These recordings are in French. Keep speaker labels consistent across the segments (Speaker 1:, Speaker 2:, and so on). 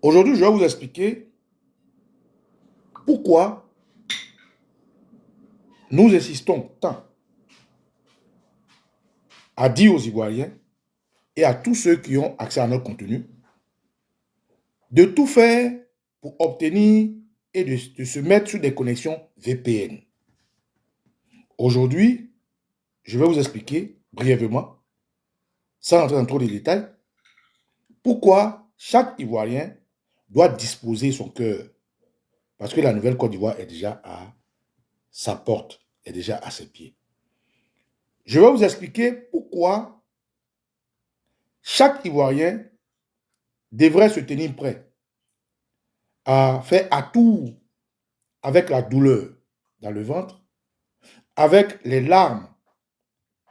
Speaker 1: Aujourd'hui, je vais vous expliquer pourquoi nous insistons tant à dire aux Ivoiriens et à tous ceux qui ont accès à notre contenu de tout faire pour obtenir et de se mettre sur des connexions VPN. Aujourd'hui, je vais vous expliquer brièvement, sans entrer dans trop de détails, pourquoi chaque Ivoirien doit disposer son cœur. Parce que la nouvelle Côte d'Ivoire est déjà à sa porte, est déjà à ses pieds. Je vais vous expliquer pourquoi chaque Ivoirien devrait se tenir prêt à faire à tout avec la douleur dans le ventre, avec les larmes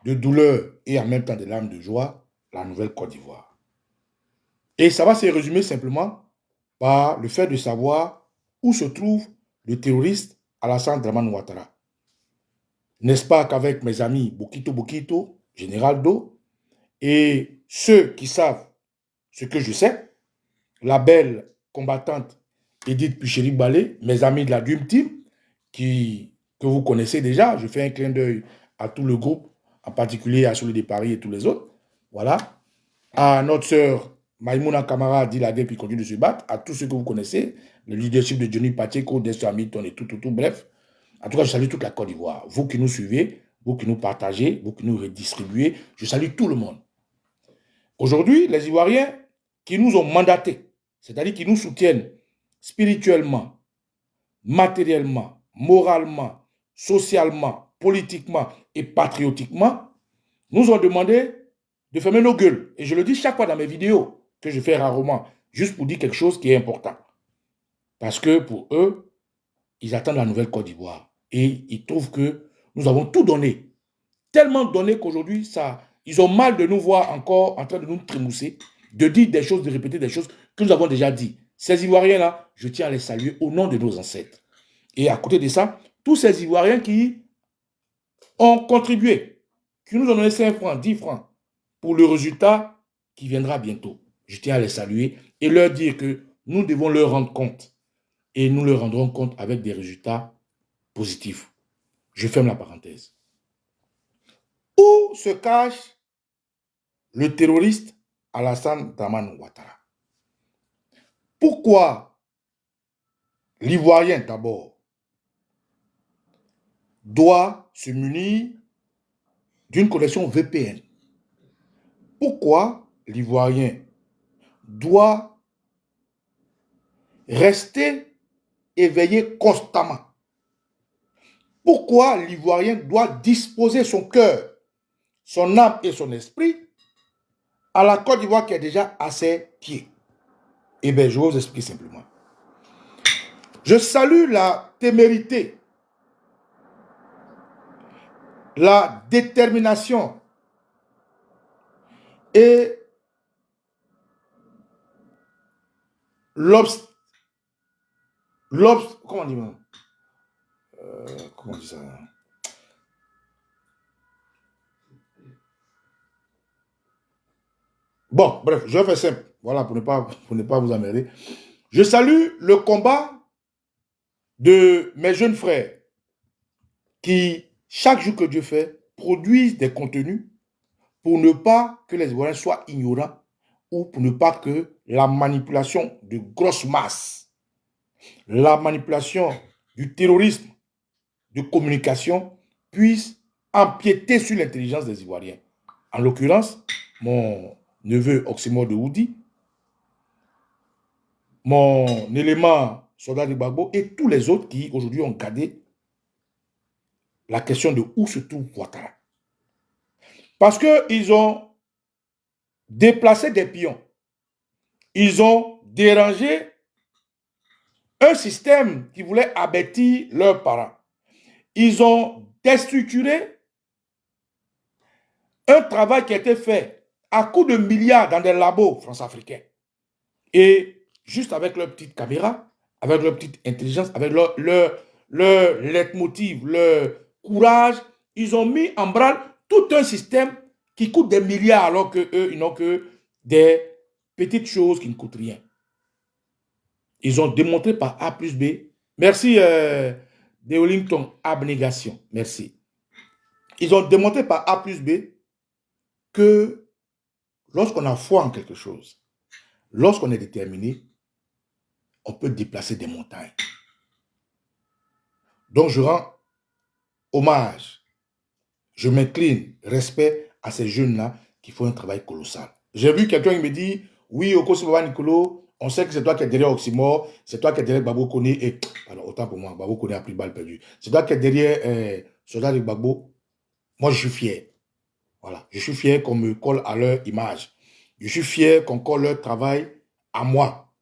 Speaker 1: de douleur et en même temps des larmes de joie, la nouvelle Côte d'Ivoire. Et ça va se résumer simplement par le fait de savoir où se trouve le terroriste Alassane Dramane Ouattara. N'est-ce pas qu'avec mes amis Bokito Bokito, Général Do, et ceux qui savent ce que je sais, la belle combattante Edith Pucheri-Balé, mes amis de la Dream Team, que vous connaissez déjà, je fais un clin d'œil à tout le groupe, en particulier à celui de Paris et tous les autres, voilà, à notre sœur Maïmouna Kamara Diladé qui continue de se battre, à tous ceux que vous connaissez, le leadership de Johnny Pacheco, Destro Hamilton et tout, bref. En tout cas, je salue toute la Côte d'Ivoire. Vous qui nous suivez, vous qui nous partagez, vous qui nous redistribuez, je salue tout le monde. Aujourd'hui, les Ivoiriens qui nous ont mandatés, c'est-à-dire qui nous soutiennent spirituellement, matériellement, moralement, socialement, politiquement et patriotiquement, nous ont demandé de fermer nos gueules. Et je le dis chaque fois dans mes vidéos, que je fais rarement, juste pour dire quelque chose qui est important. Parce que pour eux, ils attendent la nouvelle Côte d'Ivoire. Et ils trouvent que nous avons tout donné. Tellement donné qu'aujourd'hui, ils ont mal de nous voir encore en train de nous trémousser, de dire des choses, de répéter des choses que nous avons déjà dit. Ces Ivoiriens-là, je tiens à les saluer au nom de nos ancêtres. Et à côté de ça, tous ces Ivoiriens qui ont contribué, qui nous ont donné 5 francs, 10 francs, pour le résultat qui viendra bientôt. Je tiens à les saluer et leur dire que nous devons leur rendre compte. Et nous leur rendrons compte avec des résultats positifs. Je ferme la parenthèse. Où se cache le terroriste Alassane Dramane Ouattara? Pourquoi l'Ivoirien d'abord doit se munir d'une connexion VPN? Pourquoi l'Ivoirien doit rester éveillé constamment? Pourquoi l'Ivoirien doit disposer son cœur, son âme et son esprit à la Côte d'Ivoire qui est déjà à ses pieds? Eh bien, je vais vous expliquer simplement. Je salue la témérité, la détermination et comment on dit ça? Bon, bref, je vais faire simple. Voilà, pour ne pas vous emmerder. Je salue le combat de mes jeunes frères qui, chaque jour que Dieu fait, produisent des contenus pour ne pas que les Ivoiriens soient ignorants ou pour ne pas que la manipulation de grosses masses, la manipulation du terrorisme de communication puisse empiéter sur l'intelligence des Ivoiriens. En l'occurrence, mon neveu Oxymore de Houdi, mon élément soldat de Gbagbo et tous les autres qui aujourd'hui ont gardé la question de où se trouve Ouattara. Parce qu'ils ont déplacé des pions. Ils ont dérangé un système qui voulait abattre leurs parents. Ils ont déstructuré un travail qui a été fait à coups de milliards dans des labos france-africains. Et juste avec leur petite caméra, avec leur petite intelligence, avec leur leitmotiv, leur courage, ils ont mis en branle tout un système qui coûte des milliards alors qu'eux, ils n'ont que des petites choses qui ne coûtent rien. Ils ont démontré par A plus B. Merci, Deolington, abnégation. Merci. Ils ont démontré par A plus B que lorsqu'on a foi en quelque chose, lorsqu'on est déterminé, on peut déplacer des montagnes. Donc, je rends hommage, je m'incline, respect à ces jeunes-là qui font un travail colossal. J'ai vu quelqu'un qui me dit, oui, Okosi Baba Nicolo, on sait que c'est toi qui es derrière Oxymore, c'est toi qui es derrière Gbagbo Kone, et, alors autant pour moi, Gbagbo Kone a pris balle perdue. C'est toi qui es derrière Soldat de Gbagbo. Moi, je suis fier. Voilà. Je suis fier qu'on me colle à leur image. Je suis fier qu'on colle leur travail à moi.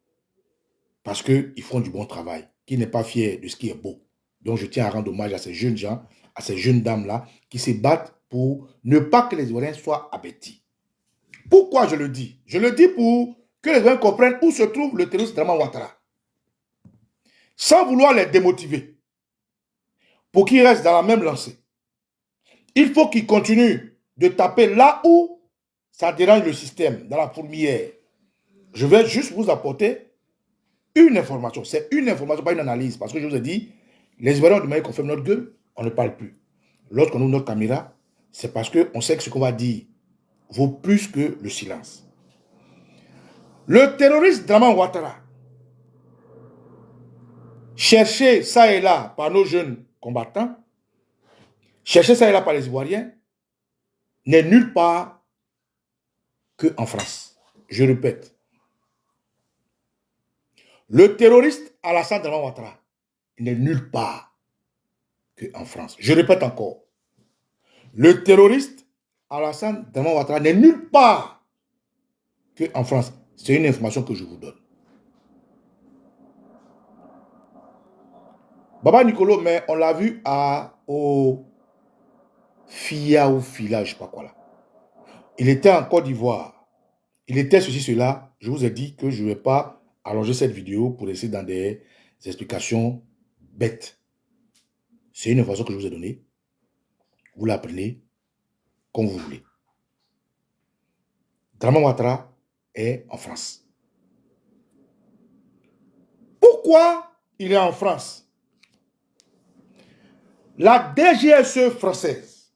Speaker 1: Parce qu'ils font du bon travail. Qui n'est pas fier de ce qui est beau. Donc, je tiens à rendre hommage à ces jeunes gens, à ces jeunes dames-là, qui se battent pour ne pas que les Ivoiriens soient abattus. Pourquoi je le dis? Je le dis pour que les Ivoiriens comprennent où se trouve le terroriste Draman Ouattara. Sans vouloir les démotiver. Pour qu'ils restent dans la même lancée. Il faut qu'ils continuent de taper là où ça dérange le système, dans la fourmilière. Je vais juste vous apporter une information. C'est une information, pas une analyse. Parce que je vous ai dit, les Ivoiriens ont demandé qu'on ferme notre gueule, on ne parle plus. Lorsqu'on ouvre notre caméra, c'est parce qu'on sait que ce qu'on va dire vaut plus que le silence. Le terroriste Draman Ouattara, cherché ça et là par nos jeunes combattants, cherché ça et là par les Ivoiriens, n'est nulle part qu'en France. Je répète. Le terroriste Alassane Draman Ouattara n'est nulle part qu'en France. Je répète encore. Le terroriste Alassane Draman Ouattara n'est nulle part qu'en France. C'est une information que je vous donne. Baba Nicolo, mais on l'a vu au FIA ou FILA, je ne sais pas quoi là. Il était en Côte d'Ivoire. Il était ceci, cela. Je vous ai dit que je ne vais pas allonger cette vidéo pour essayer dans des explications bêtes. C'est une information que je vous ai donnée. Vous la prenez comme vous voulez. Draman Ouattara est en France. Pourquoi il est en France? La DGSE française,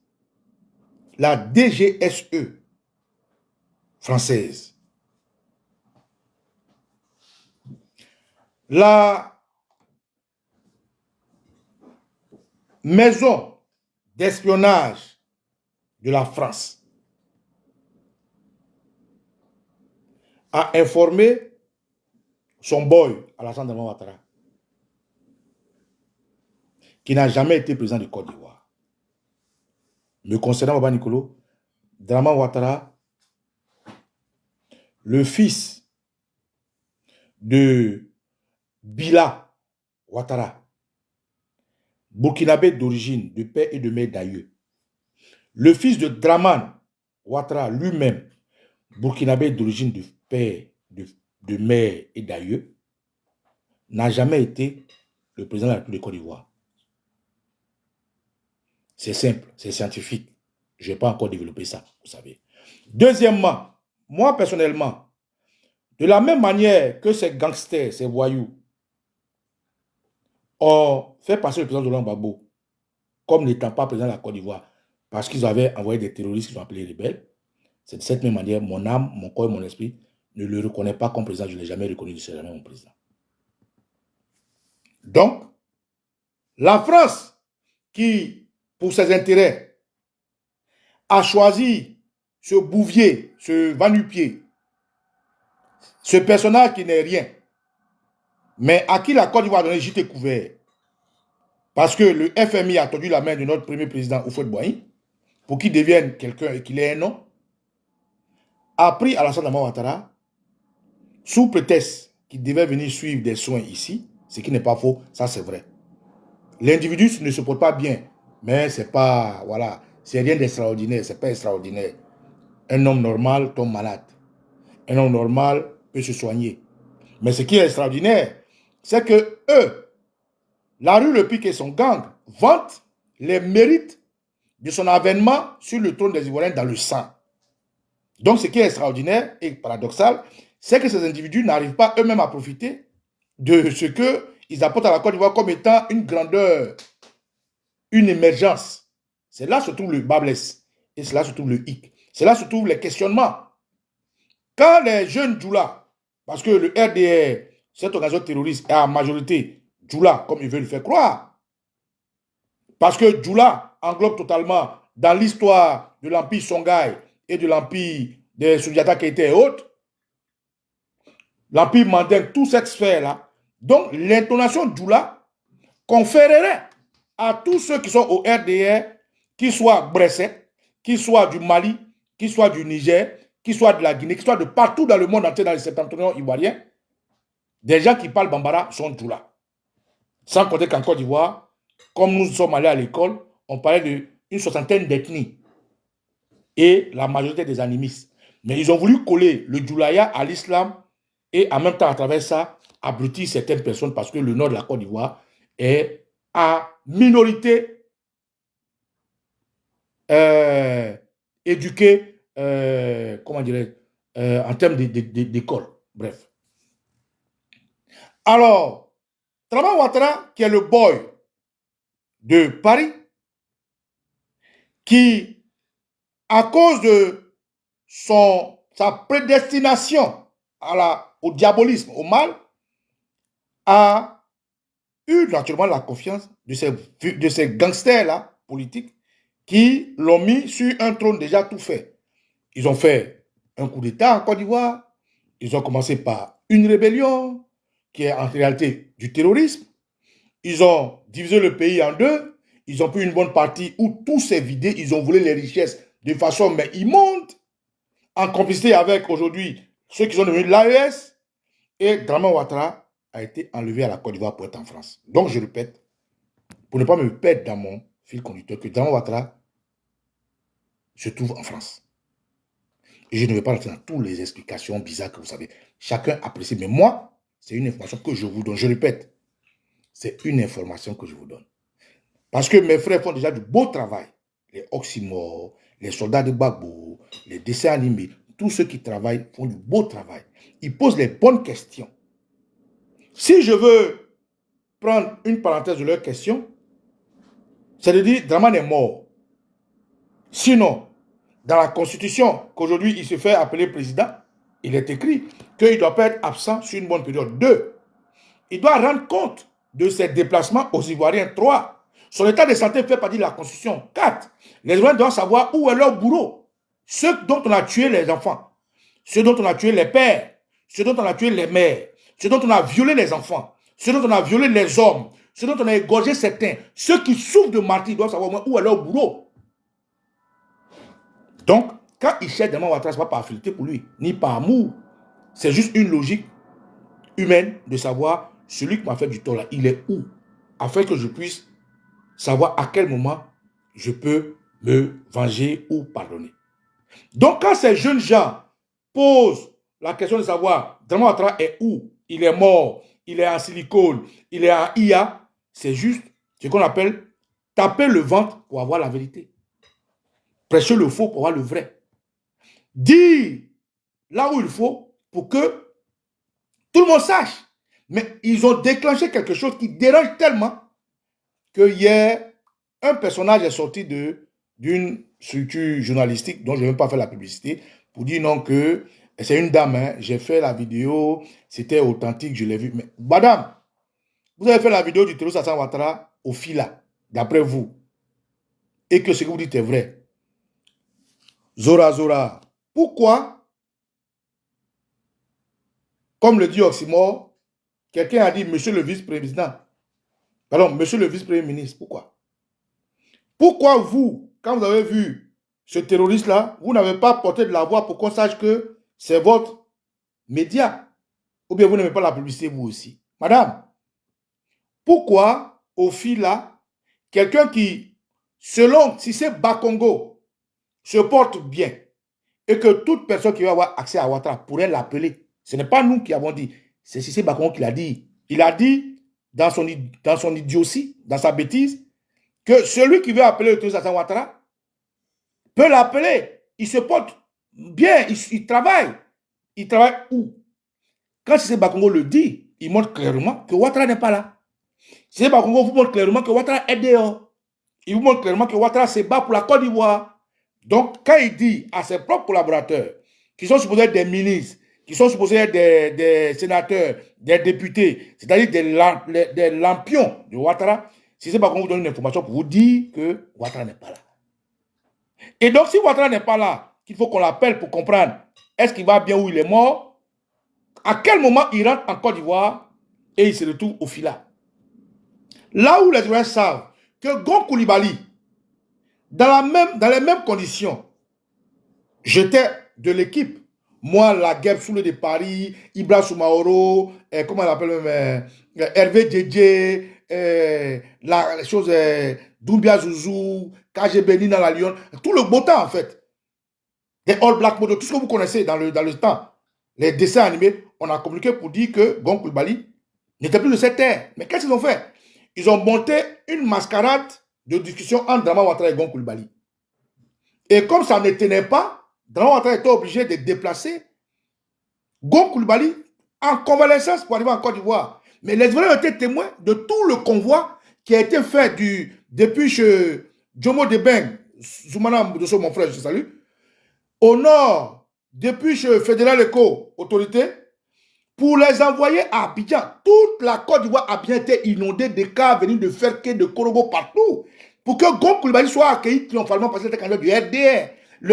Speaker 1: la DGSE française, la maison d'espionnage de la France a informé son boy, Alassane Draman Ouattara, qui n'a jamais été président de Côte d'Ivoire. Me concernant, Baba Nicolo, Draman Ouattara, le fils de Bila Ouattara, burkinabé d'origine, de père et de mère d'aïeux. Le fils de Draman Ouattara lui-même, burkinabé d'origine de père, de mère et d'aïeux, n'a jamais été le président de la République de Côte d'Ivoire. C'est simple, c'est scientifique. Je n'ai pas encore développé ça, vous savez. Deuxièmement, moi personnellement, de la même manière que ces gangsters, ces voyous, ont fait passer le président de Gbagbo comme n'étant pas président de la Côte d'Ivoire parce qu'ils avaient envoyé des terroristes qu'ils ont appelés rebelles, c'est de cette même manière, mon âme, mon corps et mon esprit ne le reconnaissent pas comme président. Je ne l'ai jamais reconnu, je ne serai jamais mon président. Donc, la France, qui, pour ses intérêts, a choisi ce bouvier, ce va-nu-pied, ce personnage qui n'est rien, mais à qui la Côte d'Ivoire a donné gîte couvert, parce que le FMI a tendu la main de notre premier président, Houphouët-Boigny, pour qu'il devienne quelqu'un et qu'il ait un nom, a pris Alassane Draman Ouattara sous prétexte qu'il devait venir suivre des soins ici, ce qui n'est pas faux, ça c'est vrai. L'individu ne se porte pas bien, mais c'est pas, voilà, c'est rien d'extraordinaire, c'est pas extraordinaire. Un homme normal tombe malade. Un homme normal peut se soigner. Mais ce qui est extraordinaire, c'est que eux, la rue Le Pic et son gang, vantent les mérites de son avènement sur le trône des Ivoiriens dans le sang. Donc ce qui est extraordinaire et paradoxal, c'est que ces individus n'arrivent pas eux-mêmes à profiter de ce qu'ils apportent à la Côte d'Ivoire comme étant une grandeur, une émergence. C'est là se trouve le bas blesse. Et c'est là se trouve le hic. C'est là se trouvent les questionnements. Quand les jeunes Djoula, parce que le RDR, cette organisation terroriste, est en majorité Djoula, comme ils veulent le faire croire, parce que Djoula englobe totalement dans l'histoire de l'empire Songhai et de l'empire des Soudjata qui étaient autres, l'empire Mandingue, toute cette sphère-là. Donc, l'intonation Djoula conférerait à tous ceux qui sont au RDR, qu'ils soient bressais, qu'ils soient du Mali, qu'ils soient du Niger, qu'ils soient de la Guinée, qu'ils soient de partout dans le monde entier, dans les septentrions ivoiriens, des gens qui parlent Bambara sont Djoula. Sans compter qu'en Côte d'Ivoire, comme nous sommes allés à l'école, on parlait d'une soixantaine d'ethnies et la majorité des animistes. Mais ils ont voulu coller le Djoulaya à l'islam et en même temps, à travers ça, abrutir certaines personnes parce que le nord de la Côte d'Ivoire est à minorité éduquée, comment dirais-je, en termes d'école. Bref. Alors, Traman Ouattara, qui est le boy de Paris, qui, à cause de sa prédestination au diabolisme, au mal, a eu naturellement la confiance de ces gangsters-là, politiques, qui l'ont mis sur un trône déjà tout fait. Ils ont fait un coup d'État en Côte d'Ivoire, ils ont commencé par une rébellion, qui est en réalité du terrorisme. Ils ont divisé le pays en deux, ils ont pris une bonne partie où tout s'est vidé, ils ont volé les richesses de façon mais immonde, en complicité avec aujourd'hui ceux qui sont devenus l'AES, et Draman Ouattara a été enlevé à la Côte d'Ivoire pour être en France. Donc je répète, pour ne pas me perdre dans mon fil conducteur, que Draman Ouattara se trouve en France. Et je ne vais pas rentrer dans toutes les explications bizarres que vous savez. Chacun apprécie, mais moi, c'est une information que je vous donne. Je répète, c'est une information que je vous donne. Parce que mes frères font déjà du beau travail. Les oxymores, les soldats de Gbagbo, les dessins animés, tous ceux qui travaillent font du beau travail. Ils posent les bonnes questions. Si je veux prendre une parenthèse de leurs questions, c'est de dire Draman est mort. Sinon, dans la Constitution, qu'aujourd'hui il se fait appeler président, il est écrit qu'il ne doit pas être absent sur une bonne période. 2. Il doit rendre compte de ses déplacements aux Ivoiriens. 3. Son état de santé fait partie de la Constitution. 4. Les Ivoiriens doivent savoir où est leur bourreau. Ceux dont on a tué les enfants, ceux dont on a tué les pères, ceux dont on a tué les mères, ceux dont on a violé les enfants, ceux dont on a violé les hommes, ceux dont on a égorgé certains, ceux qui souffrent de martyrs doivent savoir où est leur bourreau. Donc, quand il cherche Draman Ouattara, ce n'est pas par affinité pour lui, ni par amour. C'est juste une logique humaine de savoir celui qui m'a fait du tort là, il est où, afin que je puisse savoir à quel moment je peux me venger ou pardonner. Donc, quand ces jeunes gens posent la question de savoir Draman Ouattara est où, il est mort, il est en silicone, il est en IA, c'est juste ce qu'on appelle taper le ventre pour avoir la vérité. Prêcher le faux pour avoir le vrai. Dire là où il faut pour que tout le monde sache. Mais ils ont déclenché quelque chose qui dérange tellement que hier, un personnage est sorti d'une structure journalistique dont je ne vais même pas faire la publicité pour dire non que c'est une dame, hein, j'ai fait la vidéo, c'était authentique, je l'ai vu. Mais madame, vous avez fait la vidéo du terroriste Hassan Ouattara au fila, d'après vous, et que ce que vous dites est vrai. Zora Zora, pourquoi, comme le dit Oxymore, quelqu'un a dit monsieur le vice-président, pardon, monsieur le vice-premier ministre, pourquoi? Pourquoi vous, quand vous avez vu ce terroriste-là, vous n'avez pas porté de la voix pour qu'on sache que c'est votre média? Ou bien vous n'aimez pas la publicité vous aussi? Madame, pourquoi au fil là, quelqu'un qui, selon si c'est Bakongo, se porte bien et que toute personne qui va avoir accès à Ouattara pourrait l'appeler, ce n'est pas nous qui avons dit, c'est Cissé Bakongo qui l'a dit. Il a dit dans son idiotie, dans sa bêtise, que celui qui veut appeler le terroriste Hassan Ouattara peut l'appeler. Il se porte bien, il travaille. Il travaille où? Quand Cissé Bakongo le dit, il montre clairement que Ouattara n'est pas là. C'est pas Congo vous montre clairement que Ouattara est dehors. Il vous montre clairement que Ouattara se bat pour la Côte d'Ivoire. Donc, quand il dit à ses propres collaborateurs, qui sont supposés être des ministres, qui sont supposés être des sénateurs, des députés, c'est-à-dire des lampions de Ouattara, si c'est pas qu'on vous donne une information pour vous dire que Ouattara n'est pas là. Et donc, si Ouattara n'est pas là, qu'il faut qu'on l'appelle pour comprendre est-ce qu'il va bien ou il est mort, à quel moment il rentre en Côte d'Ivoire et il se retrouve au Fila. Là où les gens savent que Gon Coulibaly, dans les mêmes conditions, j'étais de l'équipe. Moi, la guerre sous le de Paris, Ibra Soumaoro, comment on l'appelle même, Hervé Djedje, la chose, Doumbia Zouzou, KGB dans la Lyon, tout le beau temps en fait. Les All Black Modo, tout ce que vous connaissez dans le temps, les dessins animés, on a communiqué pour dire que Gon Coulibaly n'était plus de cette terre. Mais qu'est-ce qu'ils ont fait? Ils ont monté une mascarade de discussion entre Dramane Ouattara et Gon Coulibaly. Et comme ça ne tenait pas, Dramane Ouattara était obligé de déplacer Gon Coulibaly en convalescence pour arriver en Côte d'Ivoire. Mais les Ivoiriens étaient témoins de tout le convoi qui a été fait depuis chez Jomo Debeng, Zoumana Moudosso, mon frère, je te salue, au nord, depuis chez Fédéral Eco, autorité, pour les envoyer à Abidjan. Toute la Côte d'Ivoire a bien été inondée de cas venus de Ferké, de Korogo, partout. Pour que Gon Coulibaly soit accueilli triomphalement parce qu'il était candidat du RDR.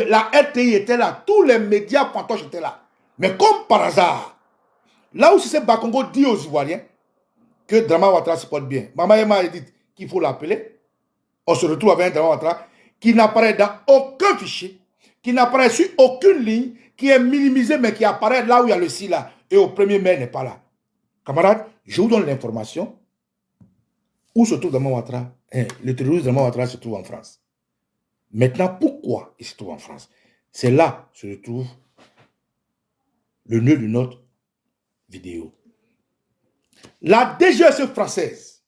Speaker 1: La RTI était là, tous les médias pantoches étaient là. Mais comme par hasard, là où Cissé Bakongo dit aux Ivoiriens que Dramane Ouattara se porte bien, Mama Ema a dit qu'il faut l'appeler, on se retrouve avec un Dramane Ouattara qui n'apparaît dans aucun fichier, qui n'apparaît sur aucune ligne, qui est minimisé, mais qui apparaît là où il y a le SILA. Et au premier mai, n'est pas là. Camarades, je vous donne l'information. Où se trouve Dramane Ouattara? Le terroriste Dramane Ouattara se trouve en France. Maintenant, pourquoi il se trouve en France? C'est là que se retrouve le nœud de notre vidéo. La DGSE française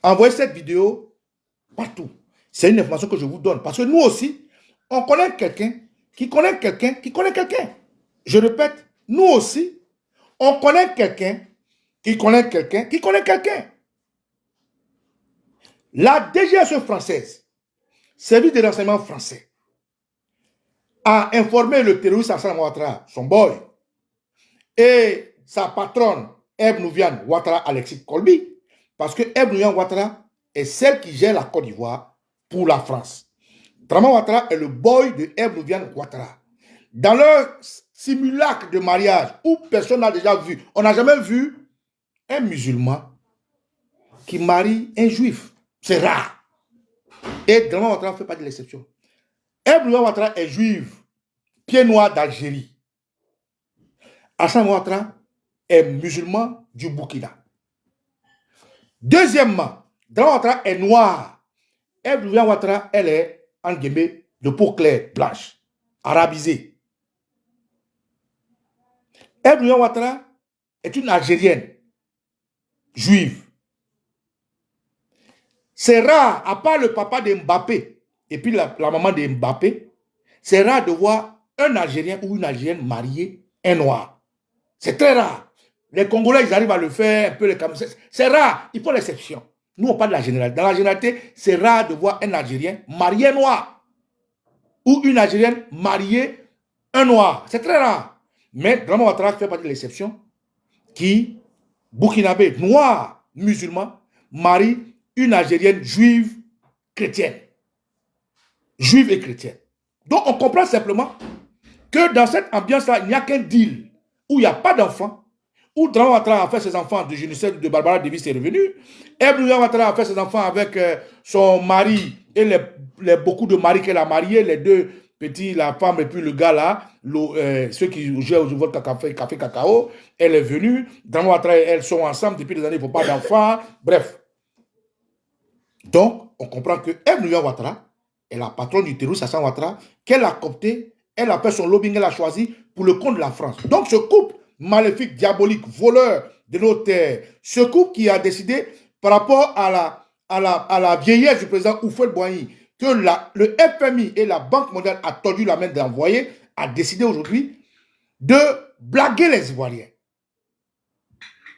Speaker 1: a envoyé cette vidéo partout. C'est une information que je vous donne. Parce que nous aussi, on connaît quelqu'un qui connaît quelqu'un qui connaît quelqu'un. Je répète, nous aussi, on connaît quelqu'un qui connaît quelqu'un qui connaît quelqu'un. La DGSE française, service de renseignement français, a informé le terroriste Assane Ouattara, son boy, et sa patronne, Ebn Nouviane Ouattara Alexis Colby, parce que Ebn Nouviane Ouattara est celle qui gère la Côte d'Ivoire pour la France. Dramane Ouattara est le boy de Ebn Nouviane Ouattara. Dans leur simulacre de mariage, où personne n'a déjà vu, on n'a jamais vu un musulman qui marie un juif. C'est rare. Et Dramane Ouattara ne fait pas de l'exception. Ebn Nouviane Ouattara est juive, pied noir d'Algérie. Assane Ouattara est musulman du Burkina. Deuxièmement, Dramane Ouattara est noir. Ebn Nouviane Ouattara, elle est, en guillemets, de peau claire, blanche, arabisée. Ebn Nouviane Ouattara est une Algérienne, juive. C'est rare, à part le papa de Mbappé et puis la maman de Mbappé, c'est rare de voir un Algérien ou une Algérienne mariée un noir. C'est très rare. Les Congolais, ils arrivent à le faire, un peu les Camerounais. C'est rare, il faut l'exception. Nous, on parle de la généralité. Dans la généralité, c'est rare de voir un Algérien marié noir ou une Algérienne mariée un noir. C'est très rare. Mais Dramane Ouattara fait partie de l'exception qui, burkinabé, noir, musulman, marie une Algérienne juive chrétienne. Juive et chrétienne. Donc, on comprend simplement que dans cette ambiance-là, il n'y a qu'un deal où il n'y a pas d'enfants, où Dramane Ouattara a fait ses enfants de Génicel de Barbara Davis est revenu, Ebn Nouviane Ouattara a fait ses enfants avec son mari et beaucoup de maris qu'elle a mariés, les deux petits, la femme et puis le gars là, ceux qui jouent au café cacao, elle est venue, Dramane Ouattara et elle sont ensemble depuis des années, il ne faut pas d'enfants, bref. Donc, on comprend que Ebn Nouviane Ouattara est la patronne du terroriste Assane Ouattara, qu'elle a coopté, elle a fait son lobbying, elle a choisi pour le compte de la France. Donc, ce couple maléfique, diabolique, voleur de nos terres, ce couple qui a décidé, par rapport à la vieillesse du président Houphouët-Boigny, que le FMI et la Banque mondiale a tordu la main d'envoyer, a décidé aujourd'hui de blaguer les Ivoiriens.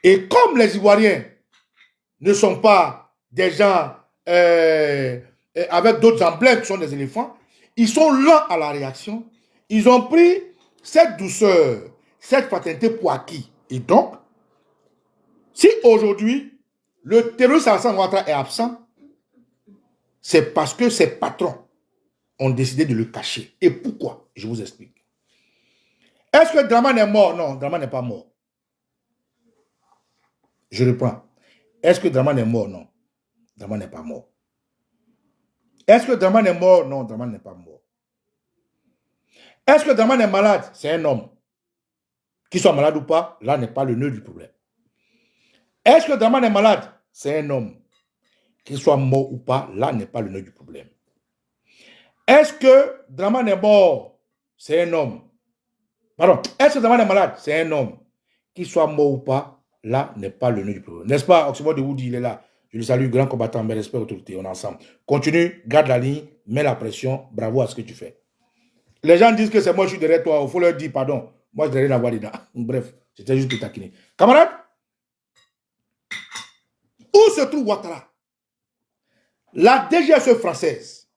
Speaker 1: Et comme les Ivoiriens ne sont pas des gens avec d'autres emblèmes qui sont des éléphants, ils sont lents à la réaction. Ils ont pris cette douceur, cette fatalité pour acquis. Et donc, si aujourd'hui, le terroriste Alassane Ouattara est absent, c'est parce que ses patrons ont décidé de le cacher. Et pourquoi? Je vous explique. Est-ce que Draman est mort? Non, Draman n'est pas mort. Je reprends. Est-ce que Draman est mort? Non, Draman n'est pas mort. Est-ce que Draman est mort? Non, Draman n'est pas mort. Est-ce que Draman est malade? C'est un homme. Qu'il soit malade ou pas, là n'est pas le nœud du problème. Est-ce que Draman est malade? C'est un homme. Qu'il soit mort ou pas, là n'est pas le nœud du problème. Est-ce que Draman est mort? C'est un homme. Pardon. Est-ce que Draman est malade? C'est un homme. Qu'il soit mort ou pas, là n'est pas le nœud du problème. N'est-ce pas? Oxymore de Woody, il est là. Je le salue, grand combattant, mes respects, autorité, on est ensemble. Continue, garde la ligne, mets la pression, bravo à ce que tu fais. Les gens disent que c'est moi, je suis derrière toi, il faut leur dire pardon. Moi, je n'ai rien à voir dedans. Bref, c'était juste pour taquiner. Camarade, où se trouve Ouattara? La DGSE française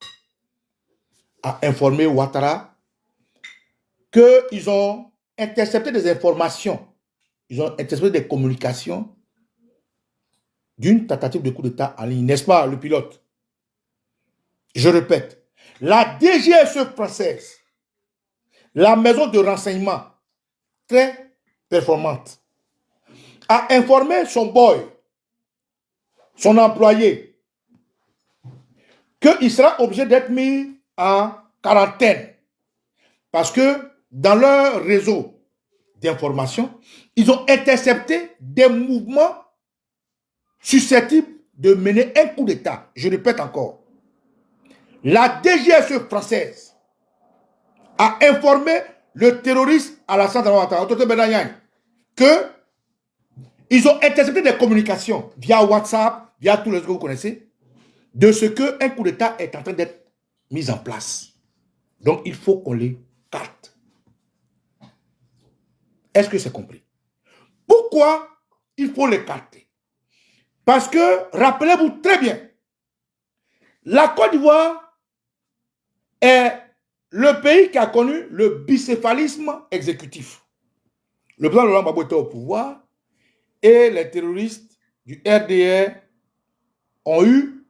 Speaker 1: a informé Ouattara qu'ils ont intercepté des informations, ils ont intercepté des communications d'une tentative de coup d'État en ligne, n'est-ce pas, le pilote? Je répète, la DGSE française, la maison de renseignement très performante, a informé son boy, son employé, qu'il sera obligé d'être mis en quarantaine parce que dans leur réseau d'information, ils ont intercepté des mouvements susceptibles de mener un coup d'État. Je répète encore. La DGSE française a informé le terroriste Alassane Ouattara que ils ont intercepté des communications via WhatsApp, via tous les que vous connaissez, de ce qu'un coup d'État est en train d'être mis en place. Donc, il faut qu'on les carte. Est-ce que c'est compris? Pourquoi il faut les carter? Parce que, rappelez-vous très bien, la Côte d'Ivoire est le pays qui a connu le bicéphalisme exécutif. Le président Laurent Gbagbo était au pouvoir et les terroristes du RDR ont eu,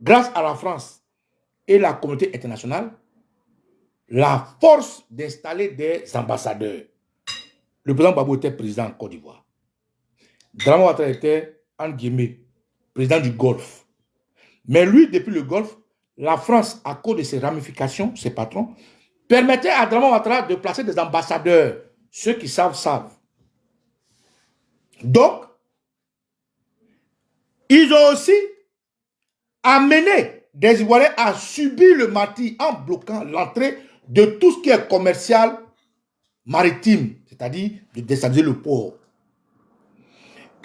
Speaker 1: grâce à la France et la communauté internationale, la force d'installer des ambassadeurs. Le président Gbagbo était président en Côte d'Ivoire. Draman Ouattara était, entre guillemets, président du Golfe. Mais lui, depuis le Golfe, la France, à cause de ses ramifications, ses patrons, permettait à Draman Ouattara de placer des ambassadeurs. Ceux qui savent, savent. Donc, ils ont aussi amené des Ivoiriens à subir le martyre en bloquant l'entrée de tout ce qui est commercial maritime, c'est-à-dire de déstabiliser le port.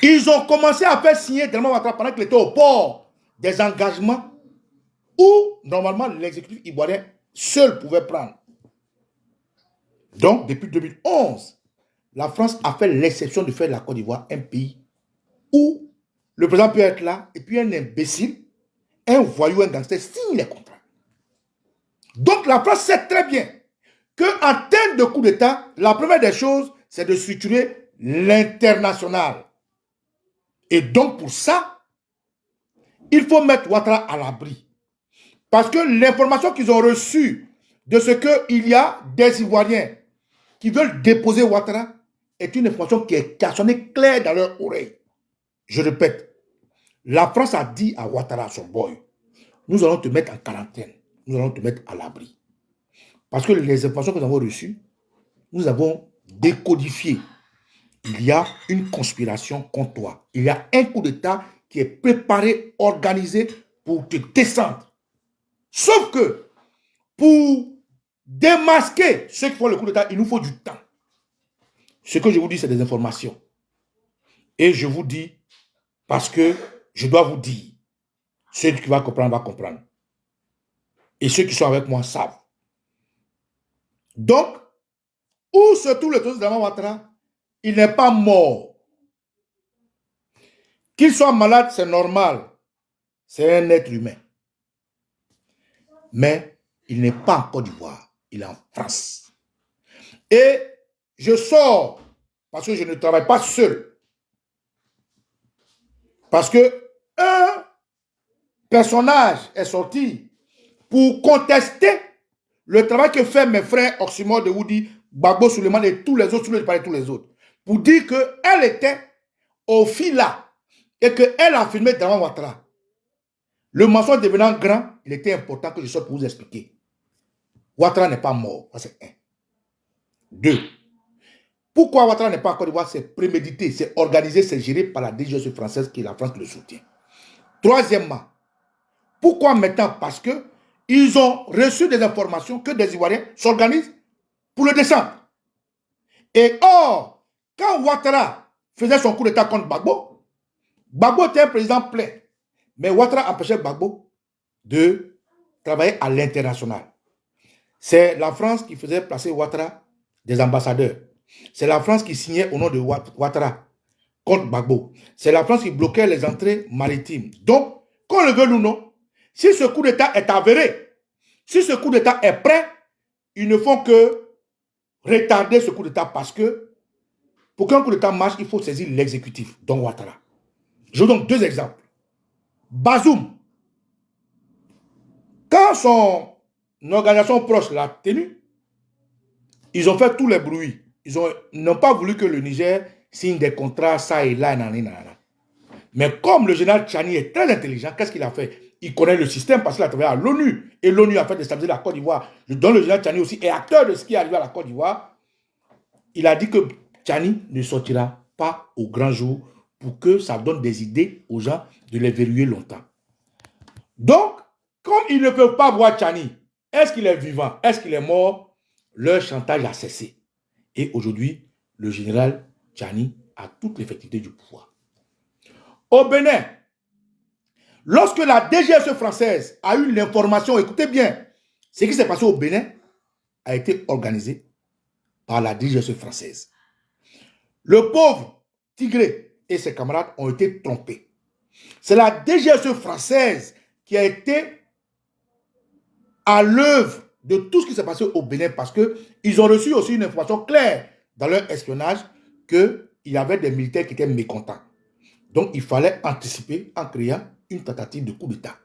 Speaker 1: Ils ont commencé à faire signer Draman Ouattara pendant qu'il était au port des engagements où, normalement, l'exécutif ivoirien seul pouvait prendre. Donc, depuis 2011, la France a fait l'exception de faire de la Côte d'Ivoire un pays où le président peut être là et puis un imbécile, un voyou, un gangster signe les contrats. Donc, la France sait très bien qu'en termes de coup d'État, la première des choses, c'est de structurer l'international. Et donc, pour ça, il faut mettre Ouattara à l'abri. Parce que l'information qu'ils ont reçue de ce qu'il y a des Ivoiriens qui veulent déposer Ouattara est une information qui a sonné claire dans leur oreille. Je répète, la France a dit à Ouattara, son boy, nous allons te mettre en quarantaine, nous allons te mettre à l'abri. Parce que les informations que nous avons reçues, nous avons décodifié. Il y a une conspiration contre toi. Il y a un coup d'État qui est préparé, organisé pour te descendre. Sauf que, pour démasquer ceux qui font le coup d'État, il nous faut du temps. Ce que je vous dis, c'est des informations. Et je vous dis, parce que je dois vous dire, ceux qui vont comprendre, Et ceux qui sont avec moi savent. Donc, où se trouve le terroriste Draman Ouattara? Il n'est pas mort. Qu'il soit malade, c'est normal. C'est un être humain. Mais il n'est pas en Côte d'Ivoire. Il est en France. Et je sors parce que je ne travaille pas seul. Parce que un personnage est sorti pour contester le travail que fait mes frères Oxymore de Woody, Gbagbo Suleiman et tous les autres, tous les autres, pour dire qu'elle était au fila et qu'elle a filmé Dramane Ouattara. Le mensonge devenant grand, il était important que je sorte pour vous expliquer. Ouattara n'est pas mort, c'est un. Deux. Pourquoi Ouattara n'est pas en Côte d'Ivoire? C'est prémédité, c'est organisé, c'est géré par la DGSE française qui est la France qui le soutient. Troisièmement, pourquoi maintenant? Parce que ils ont reçu des informations que des Ivoiriens s'organisent pour le descendre. Et or, quand Ouattara faisait son coup d'état contre Gbagbo, Gbagbo était un président plein. Mais Ouattara empêchait Gbagbo de travailler à l'international. C'est la France qui faisait placer Ouattara des ambassadeurs. C'est la France qui signait au nom de Ouattara contre Gbagbo. C'est la France qui bloquait les entrées maritimes. Donc, qu'on le veut ou non, si ce coup d'état est avéré, si ce coup d'état est prêt, ils ne font que retarder ce coup d'état parce que pour qu'un coup d'état marche, il faut saisir l'exécutif, donc Ouattara. Je vous donne deux exemples. Bazoum, quand son organisation proche l'a tenu, ils ont fait tous les bruits. Ils n'ont pas voulu que le Niger signe des contrats, ça et là, nanana. Mais comme le général Tchani est très intelligent, qu'est-ce qu'il a fait? Il connaît le système parce qu'il a travaillé à l'ONU. Et l'ONU a fait déstabiliser la Côte d'Ivoire. Donc le général Tchani aussi est acteur de ce qui est arrivé à la Côte d'Ivoire. Il a dit que Tchani ne sortira pas au grand jour pour que ça donne des idées aux gens de les verrouiller longtemps. Donc, comme ils ne peuvent pas voir Tchani, est-ce qu'il est vivant? Est-ce qu'il est mort? Leur chantage a cessé. Et aujourd'hui, le général Tchani a toute l'effectivité du pouvoir. Au Bénin, lorsque la DGSE française a eu l'information, écoutez bien, ce qui s'est passé au Bénin a été organisé par la DGSE française. Le pauvre Tigré et ses camarades ont été trompés. C'est la DGSE française qui a été à l'œuvre de tout ce qui s'est passé au Bénin parce qu'ils ont reçu aussi une information claire dans leur espionnage qu'il y avait des militaires qui étaient mécontents. Donc, il fallait anticiper en créant une tentative de coup d'État.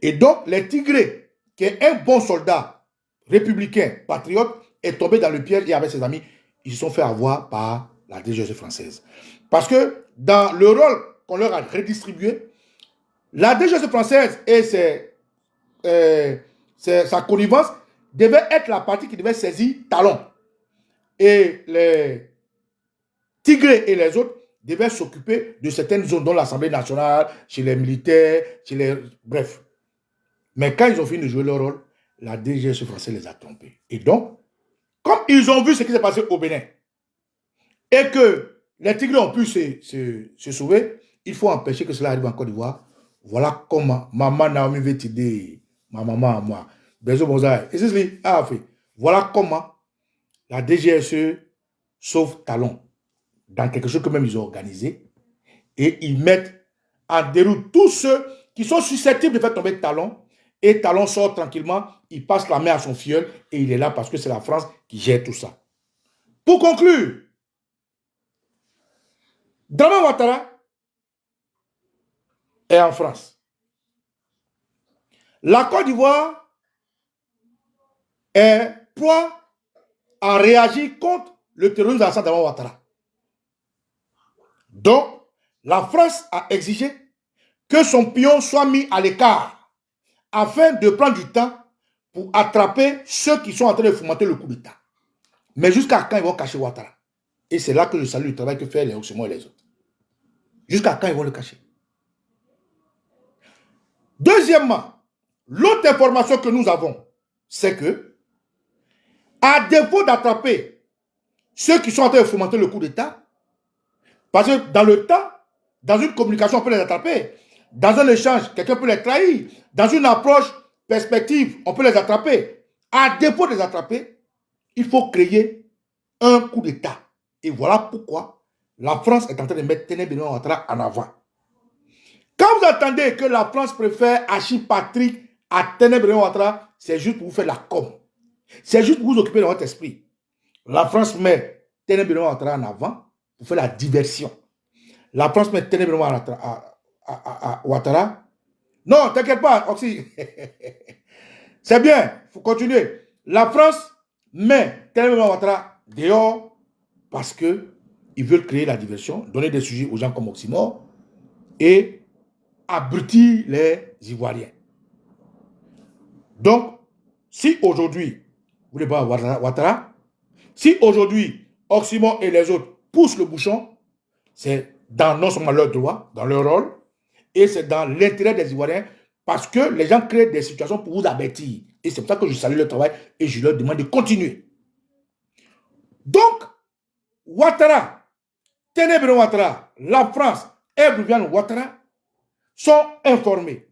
Speaker 1: Et donc, les Tigrés, qui est un bon soldat républicain, patriote, est tombé dans le piège et avec ses amis, ils se sont fait avoir par la DGSE française. Parce que dans le rôle qu'on leur a redistribué, la DGSE française et sa connivence devait être la partie qui devait saisir Talon. Et les Tigrés et les autres devaient s'occuper de certaines zones, dont l'Assemblée nationale, chez les militaires, bref. Mais quand ils ont fini de jouer leur rôle, la DGSE française les a trompés. Et donc, comme ils ont vu ce qui s'est passé au Bénin, et que les Tigrés ont pu se sauver, il faut empêcher que cela arrive en Côte d'Ivoire. Voilà comment maman Naomi veut t'aider, ma maman à moi. Voilà comment la DGSE sauve Talon dans quelque chose que même ils ont organisé et ils mettent en déroute tous ceux qui sont susceptibles de faire tomber Talon et Talon sort tranquillement, il passe la main à son filleul et il est là parce que c'est la France qui gère tout ça. Pour conclure, Dramane Ouattara est en France. La Côte d'Ivoire est proie à réagir contre le terrorisme de Dramane Ouattara. Donc, la France a exigé que son pion soit mis à l'écart afin de prendre du temps pour attraper ceux qui sont en train de fomenter le coup d'État. Mais jusqu'à quand ils vont cacher Ouattara? Et c'est là que je salue le travail que fait les Oxymore et les autres. Jusqu'à quand ils vont le cacher? Deuxièmement, l'autre information que nous avons, c'est que, à défaut d'attraper ceux qui sont en train de fomenter le coup d'État, parce que dans le temps, dans une communication, on peut les attraper. Dans un échange, quelqu'un peut les trahir. Dans une approche perspective, on peut les attraper. À défaut de les attraper, il faut créer un coup d'État. Et voilà pourquoi la France est en train de mettre Tené Benoît Ouattara en avant. Quand vous entendez que la France préfère Achille Patrick à Ténébré Ouattara, c'est juste pour vous faire la com. C'est juste pour vous occuper de votre esprit. La France met Ténébré Ouattara en avant pour faire la diversion. La France met Ténébré Ouattara. Non, t'inquiète pas, Oxy. C'est bien, il faut continuer. La France met Ténébré Ouattara dehors parce qu'ils veulent créer la diversion, donner des sujets aux gens comme Oxymore et abrutir les Ivoiriens. Donc, si aujourd'hui, vous voulez pas Ouattara, si aujourd'hui, Oxymore et les autres poussent le bouchon, c'est dans non seulement leur droit, dans leur rôle, et c'est dans l'intérêt des Ivoiriens, parce que les gens créent des situations pour vous avertir. Et c'est pour ça que je salue leur travail et je leur demande de continuer. Donc, Ouattara, Ténébré Ouattara, la France et Bruviane Ouattara sont informés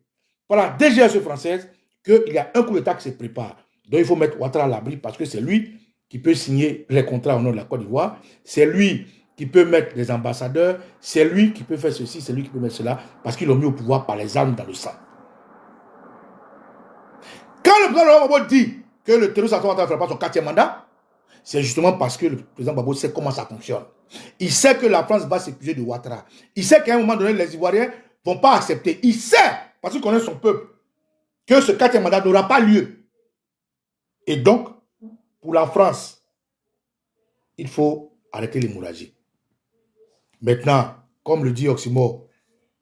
Speaker 1: par la DGSE française qu'il y a un coup d'État qui se prépare. Donc il faut mettre Ouattara à l'abri parce que c'est lui qui peut signer les contrats au nom de la Côte d'Ivoire. C'est lui qui peut mettre les ambassadeurs. C'est lui qui peut faire ceci, c'est lui qui peut mettre cela parce qu'ils l'ont mis au pouvoir par les armes dans le sang. Quand le président Gbagbo dit que le terroriste ne fera pas son 4e mandat, c'est justement parce que le président Gbagbo sait comment ça fonctionne. Il sait que la France va s'épuiser de Ouattara. Il sait qu'à un moment donné, les Ivoiriens ne vont pas accepter. Il sait, parce qu'il connaît son peuple, que ce 4e mandat n'aura pas lieu. Et donc, pour la France, il faut arrêter l'hémorragie. Maintenant, comme le dit Oxymore,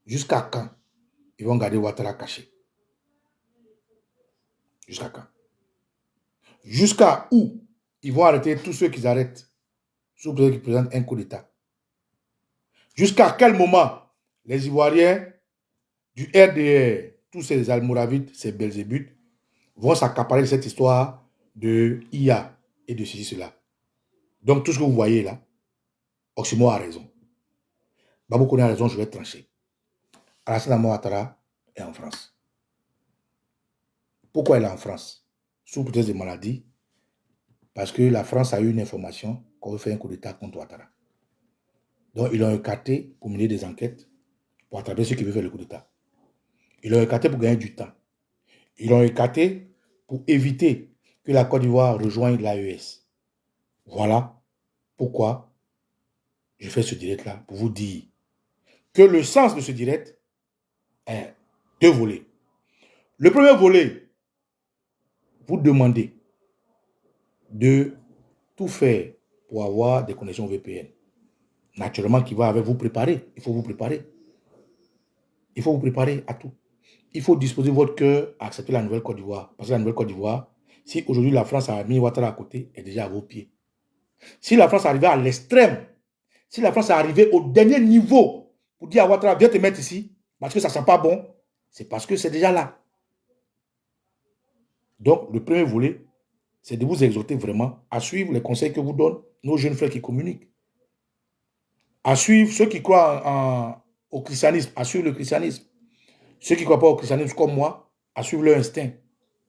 Speaker 1: jusqu'à quand ils vont garder Ouattara caché? Jusqu'à quand? Jusqu'à où ils vont arrêter tous ceux qui arrêtent, sous président qui présentent un coup d'État? Jusqu'à quel moment les Ivoiriens du RDR, tous ces Almoravides, ces Belzébuth, vont s'accaparer de cette histoire de IA et de ceci, cela? Donc, tout ce que vous voyez là, Oxymore a raison. Babou Koné a raison, je vais trancher. Alassane Ouattara est en France. Pourquoi elle est en France? Sous prétexte de maladie. Parce que la France a eu une information qu'on veut faire un coup d'État contre Ouattara. Donc, ils l'ont écarté pour mener des enquêtes pour attraper ceux qui veulent faire le coup d'État. Ils l'ont écarté pour gagner du temps. Ils l'ont écarté pour éviter que la Côte d'Ivoire rejoigne l'AES. Voilà pourquoi je fais ce direct-là, pour vous dire que le sens de ce direct est 2 volets. Le premier volet, vous demandez de tout faire pour avoir des connexions VPN. Naturellement, qui va avec vous préparer. Il faut vous préparer. Il faut vous préparer à tout. Il faut disposer votre cœur à accepter la nouvelle Côte d'Ivoire. Parce que la nouvelle Côte d'Ivoire, si aujourd'hui la France a mis Ouattara à côté, est déjà à vos pieds. Si la France arrivait à l'extrême, si la France est arrivée au dernier niveau pour dire à Ouattara, viens te mettre ici, parce que ça ne sent pas bon, c'est parce que c'est déjà là. Donc, le premier volet, c'est de vous exhorter vraiment à suivre les conseils que vous donnent nos jeunes frères qui communiquent. À suivre ceux qui croient au christianisme, à suivre le christianisme. Ceux qui ne croient pas au christianisme comme moi, à suivre leur instinct.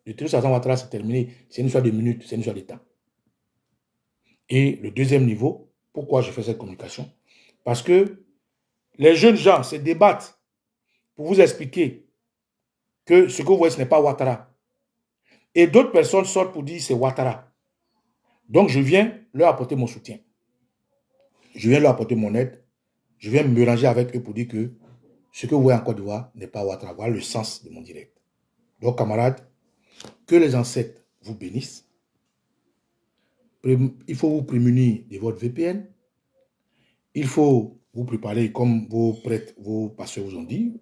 Speaker 1: Le terrorisme Alassane Ouattara, c'est terminé. C'est une histoire de minutes, c'est une histoire de temps. Et le deuxième niveau, pourquoi je fais cette communication? Parce que les jeunes gens se débattent pour vous expliquer que ce que vous voyez, ce n'est pas Ouattara. Et d'autres personnes sortent pour dire c'est Ouattara. Donc, je viens leur apporter mon soutien. Je viens leur apporter mon aide. Je viens me mélanger avec eux pour dire que ce que vous voyez en Côte d'Ivoire n'est pas Ouattara. Voilà le sens de mon direct. Donc, camarades, que les ancêtres vous bénissent. Il faut vous prémunir de votre VPN. Il faut vous préparer comme vos prêtres, vos pasteurs vous ont dit.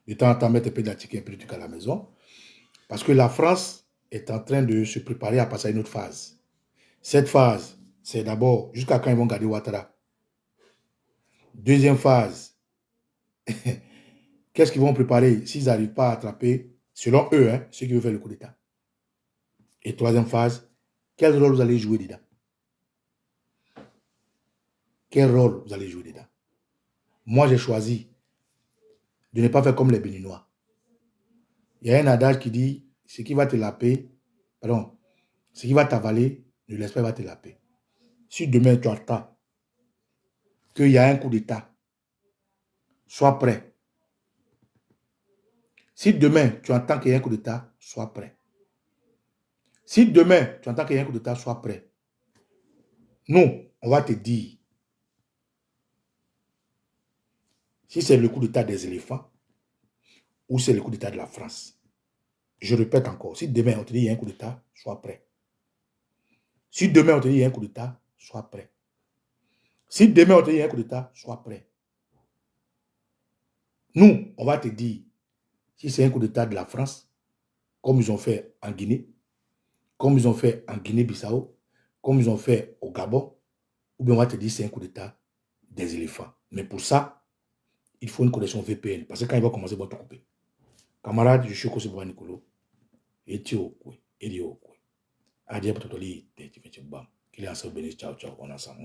Speaker 1: De temps en temps, mettre un peu d'article, un peu de truc à la maison. Parce que la France est en train de se préparer à passer à une autre phase. Cette phase, c'est d'abord jusqu'à quand ils vont garder Ouattara. Deuxième phase, qu'est-ce qu'ils vont préparer s'ils n'arrivent pas à attraper, selon eux, ceux qui veulent faire le coup d'État. Et troisième phase, quel rôle vous allez jouer dedans? Quel rôle vous allez jouer dedans? Moi, j'ai choisi de ne pas faire comme les Béninois. Il y a un adage qui dit, ce qui va te laper, pardon, ce qui va t'avaler, ne laisse pas, va te laper. Si demain tu attends qu'il y a un coup d'État, sois prêt Si demain, tu entends qu'il y a un coup d'État, sois prêt. Si demain, tu entends qu'il y a un coup d'État, sois prêt. Nous, on va te dire, si c'est le coup d'État des éléphants ou c'est le coup d'État de la France. Je répète encore, si demain, on te dit qu'il y a un coup d'État, sois prêt. Si demain, on te dit qu'il y a un coup d'État, sois prêt. Si demain, on te dit qu'il y a un coup d'État, sois prêt. Nous, on va te dire, si c'est un coup d'État de la France, comme ils ont fait en Guinée, comme ils ont fait en Guinée-Bissau, comme ils ont fait au Gabon, ou bien on va te dire c'est un coup d'État des éléphants. Mais pour ça, il faut une connexion VPN. Parce que quand il va commencer, il va te couper. Camarade, je suis Kossi Baba Nicolo. Et tu es au coué. Et tu es au coué. Adieu pour toi, il est en train de ciao, ciao. On a ça.